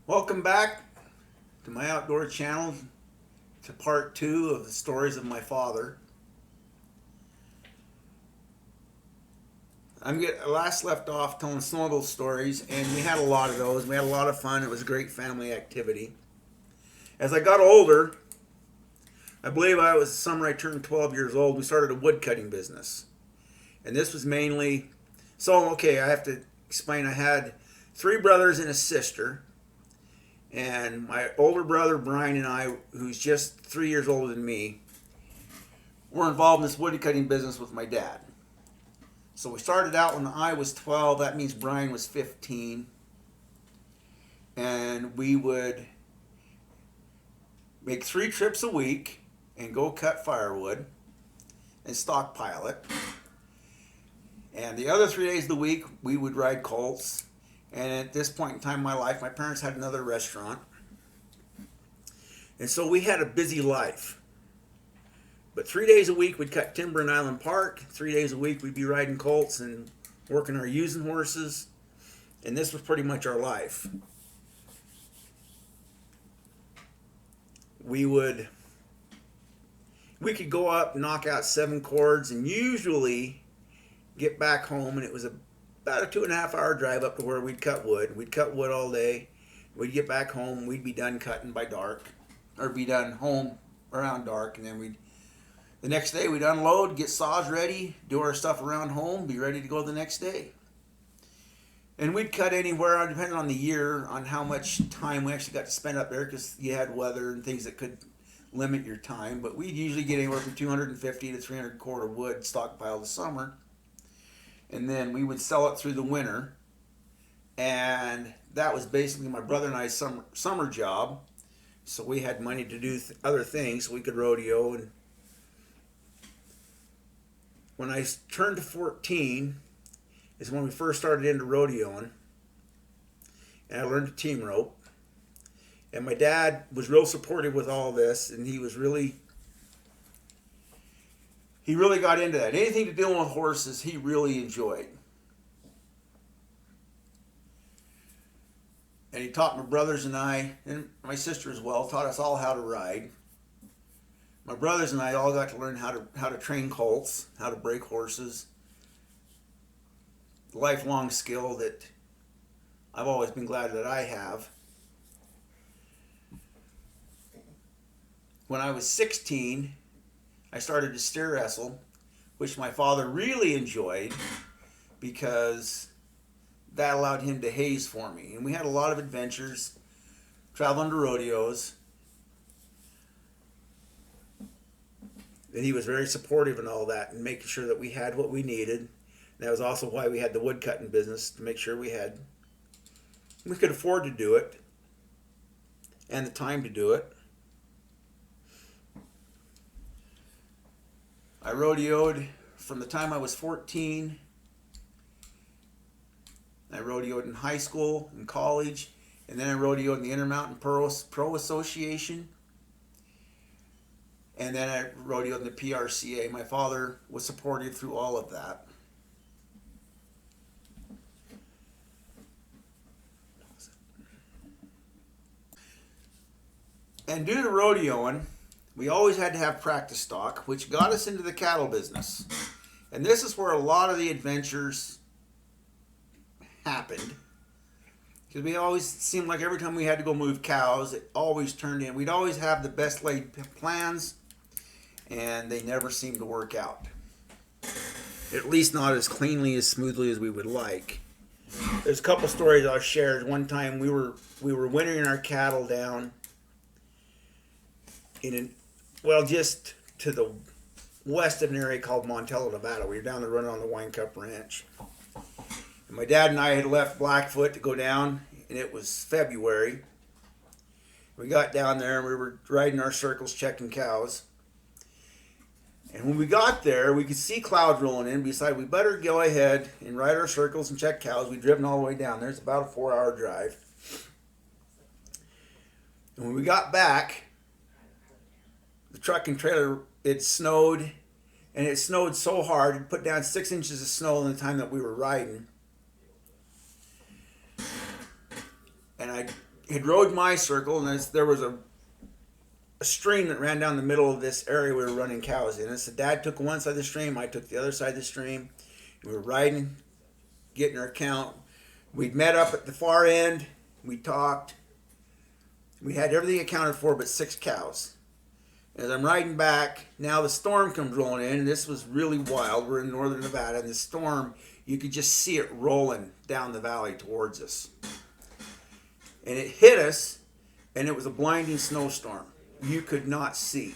Welcome back to my outdoor channel to part two of the stories of my father. Last left off telling snowmobile stories, and we had a lot of those. We had a lot of fun. It was a great family activity. As I got older, I believe I was the summer I turned 12 years old, we started a woodcutting business. And this was mainly, I have to explain, I had three brothers and a sister. And my older brother Brian and I, who's just 3 years older than me, were involved in this woodcutting business with my dad. So we started out when I was 12. That means Brian was 15. And we would make 3 trips a week and go cut firewood and stockpile it. And the other 3 days of the week, we would ride colts. And at this point in time in my life, my parents had another restaurant. And so we had a busy life. But 3 days a week, we'd cut timber in Island Park. 3 days a week, we'd be riding colts and working our using horses. And this was pretty much our life. We could go up, knock out 7 cords, and usually get back home, and it was about a 2.5 hour drive up to where we'd cut wood. We'd cut wood all day. We'd get back home. We'd be done cutting by dark, or be done home around dark, and then the next day we'd unload, get saws ready, do our stuff around home, be ready to go the next day. And we'd cut anywhere, depending on the year, on how much time we actually got to spend up there, because you had weather and things that could limit your time. But we'd usually get anywhere from 250 to 300 cord of wood stockpiled this summer. And then we would sell it through the winter. And that was basically my brother and I's summer job. So we had money to do other things. So we could rodeo. And when I turned to 14 is when we first started into rodeoing. And I learned to team rope. And my dad was real supportive with all this. And he really got into that. Anything to do with horses, he really enjoyed. And he taught my brothers and I, and my sister as well, taught us all how to ride. My brothers and I all got to learn how to train colts, how to break horses. Lifelong skill that I've always been glad that I have. When I was 16, I started to steer wrestle, which my father really enjoyed because that allowed him to haze for me. And we had a lot of adventures, traveling to rodeos. And he was very supportive in all that and making sure that we had what we needed. And that was also why we had the woodcutting business, to make sure we could afford to do it and the time to do it. I rodeoed from the time I was 14. I rodeoed in high school, in college, and then I rodeoed in the Intermountain Pro Association. And then I rodeoed in the PRCA. My father was supportive through all of that. And due to rodeoing, we always had to have practice stock, which got us into the cattle business. And this is where a lot of the adventures happened. Because we always seemed like every time we had to go move cows, it always turned in. We'd always have the best laid plans, and they never seemed to work out. At least not as cleanly, as smoothly as we would like. There's a couple stories I'll share. One time we were wintering our cattle down just to the west of an area called Montello, Nevada. We were down there running on the Wine Cup Ranch. And my dad and I had left Blackfoot to go down, and it was February. We got down there, and we were riding our circles, checking cows. And when we got there, we could see clouds rolling in. We decided we better go ahead and ride our circles and check cows. We'd driven all the way down there. It's about a 4-hour drive. And when we got back, the truck and trailer, it snowed, and it snowed so hard, it put down 6 inches of snow in the time that we were riding. And I had rode my circle, and there was a stream that ran down the middle of this area we were running cows in. And so Dad took one side of the stream, I took the other side of the stream. We were riding, getting our count. We'd met up at the far end. We talked. We had everything accounted for but 6 cows. As I'm riding back, now the storm comes rolling in, and this was really wild. We're in northern Nevada, and the storm, you could just see it rolling down the valley towards us. And it hit us, and it was a blinding snowstorm. You could not see.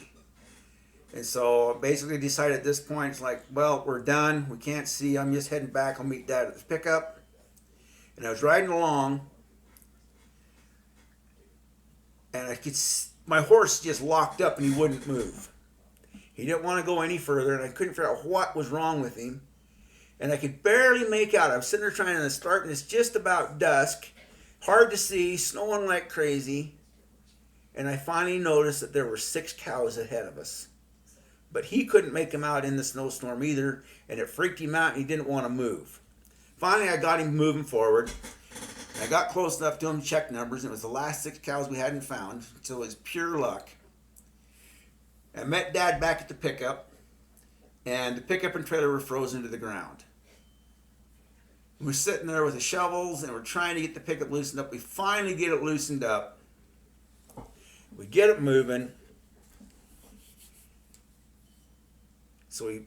And so I basically decided at this point, it's like, well, we're done. We can't see. I'm just heading back. I'll meet Dad at the pickup. And I was riding along, and I could my horse just locked up and he wouldn't move. He didn't want to go any further, and I couldn't figure out what was wrong with him. And I could barely make out. I was sitting there trying to start, and it's just about dusk, hard to see, snowing like crazy. And I finally noticed that there were 6 cows ahead of us. But he couldn't make them out in the snowstorm either, and it freaked him out, and he didn't want to move. Finally, I got him moving forward. I got close enough to him to check numbers, and it was the last 6 cows we hadn't found, so it was pure luck. I met Dad back at the pickup, and the pickup and trailer were frozen to the ground. We were sitting there with the shovels, and we're trying to get the pickup loosened up. We finally get it loosened up. We get it moving. So we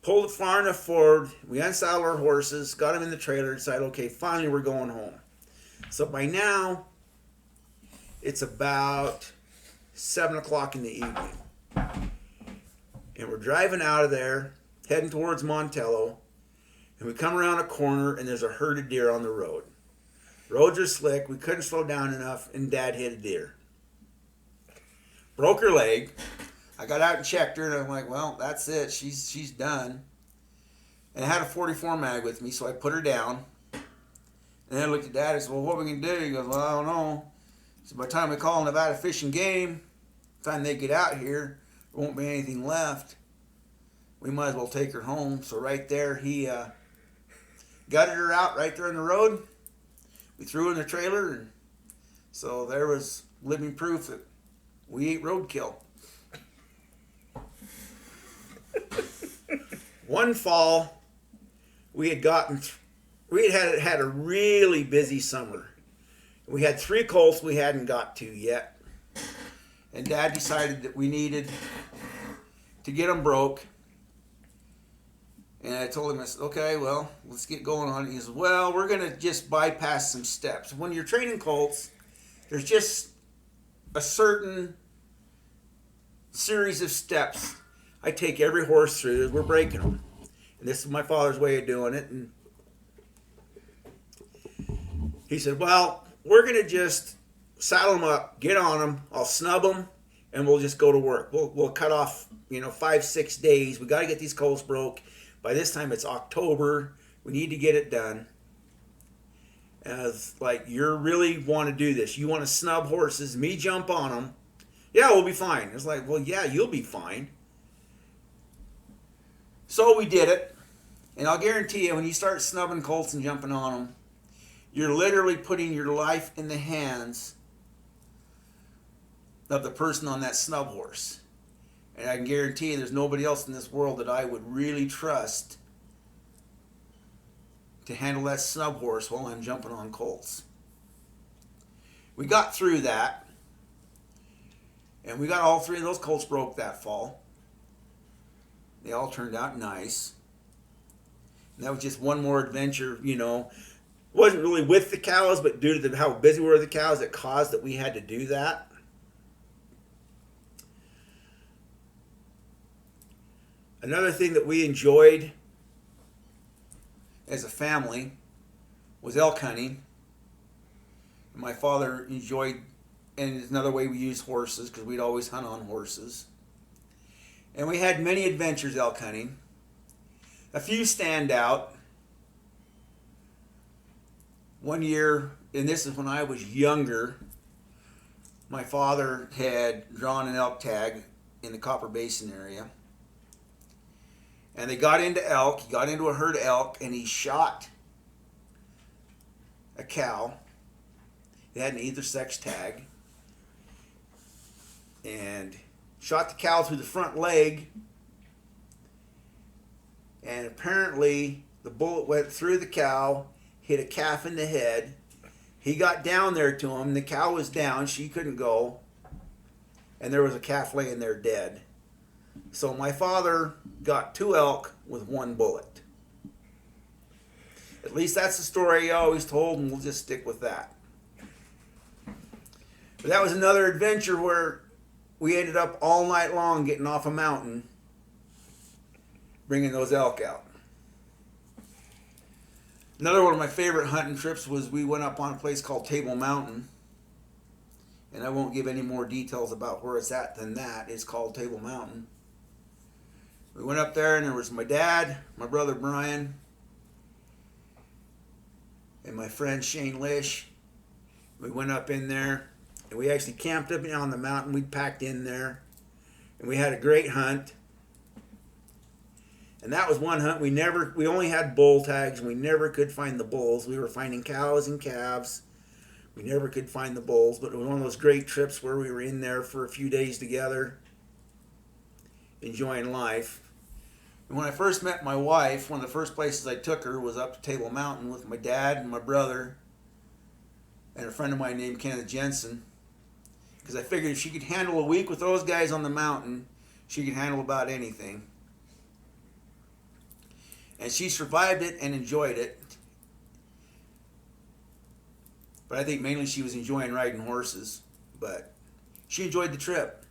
pulled it far enough forward. We unsaddled our horses, got them in the trailer, and decided, okay, finally we're going home. So by now, it's about 7 o'clock in the evening. And we're driving out of there, heading towards Montello. And we come around a corner, and there's a herd of deer on the road. Roads are slick. We couldn't slow down enough, and Dad hit a deer. Broke her leg. I got out and checked her, and I'm like, well, that's it. She's done. And I had a 44 mag with me, so I put her down. And then I looked at Dad and said, well, what are we going to do? He goes, well, I don't know. So by the time we call Nevada Fish and Game, by the time they get out here, there won't be anything left. We might as well take her home. So right there, he gutted her out right there in the road. We threw her in the trailer, and so there was living proof that we ate roadkill. One fall, we had had a really busy summer. We had 3 colts we hadn't got to yet. And Dad decided that we needed to get them broke. And I told him, I said, okay, well, let's get going on it. He says, well, we're going to just bypass some steps. When you're training colts, there's just a certain series of steps I take every horse through as we're breaking them. And this is my father's way of doing it. And he said, well, we're going to just saddle them up, get on them, I'll snub them, and we'll just go to work. We'll cut off, 5-6 days. We got to get these colts broke. By this time, it's October. We need to get it done. As like, you really want to do this. You want to snub horses, me jump on them. Yeah, we'll be fine. It's like, well, yeah, you'll be fine. So we did it. And I'll guarantee you, when you start snubbing colts and jumping on them, you're literally putting your life in the hands of the person on that snub horse. And I can guarantee you there's nobody else in this world that I would really trust to handle that snub horse while I'm jumping on colts. We got through that. And we got all 3 of those colts broke that fall. They all turned out nice. And that was just one more adventure, Wasn't really with the cows, but due to how busy we were with the cows, it caused that we had to do that. Another thing that we enjoyed as a family was elk hunting. My father enjoyed, and it's another way we used horses because we'd always hunt on horses. And we had many adventures elk hunting. A few stand out. One year, and this is when I was younger, my father had drawn an elk tag in the Copper Basin area. And they got into elk. He got into a herd of elk, and he shot a cow. They had an either sex tag. And shot the cow through the front leg. And apparently the bullet went through the cow, hit a calf in the head. He got down there to him. The cow was down. She couldn't go. And there was a calf laying there dead. So my father got 2 elk with 1 bullet. At least that's the story he always told, and we'll just stick with that. But that was another adventure where we ended up all night long getting off a mountain, bringing those elk out. Another one of my favorite hunting trips was we went up on a place called Table Mountain. And I won't give any more details about where it's at than that. It's called Table Mountain. We went up there and there was my dad, my brother Brian, and my friend Shane Lish. We went up in there and we actually camped up on the mountain. We packed in there and we had a great hunt. And that was one hunt we only had bull tags and we never could find the bulls. We were finding cows and calves. We never could find the bulls, but it was one of those great trips where we were in there for a few days together, enjoying life. And when I first met my wife, one of the first places I took her was up to Table Mountain with my dad and my brother and a friend of mine named Kenneth Jensen, because I figured if she could handle a week with those guys on the mountain, she could handle about anything. And she survived it and enjoyed it. But I think mainly she was enjoying riding horses. But she enjoyed the trip.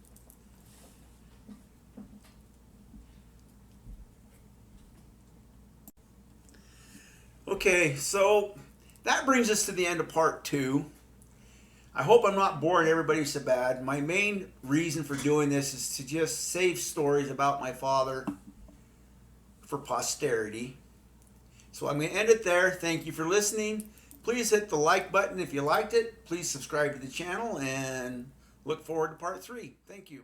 Okay, so that brings us to the end of part 2. I hope I'm not boring everybody so bad. My main reason for doing this is to just save stories about my father for posterity. So I'm going to end it there. Thank you for listening. Please hit the like button if you liked it. Please subscribe to the channel and look forward to part 3. Thank you.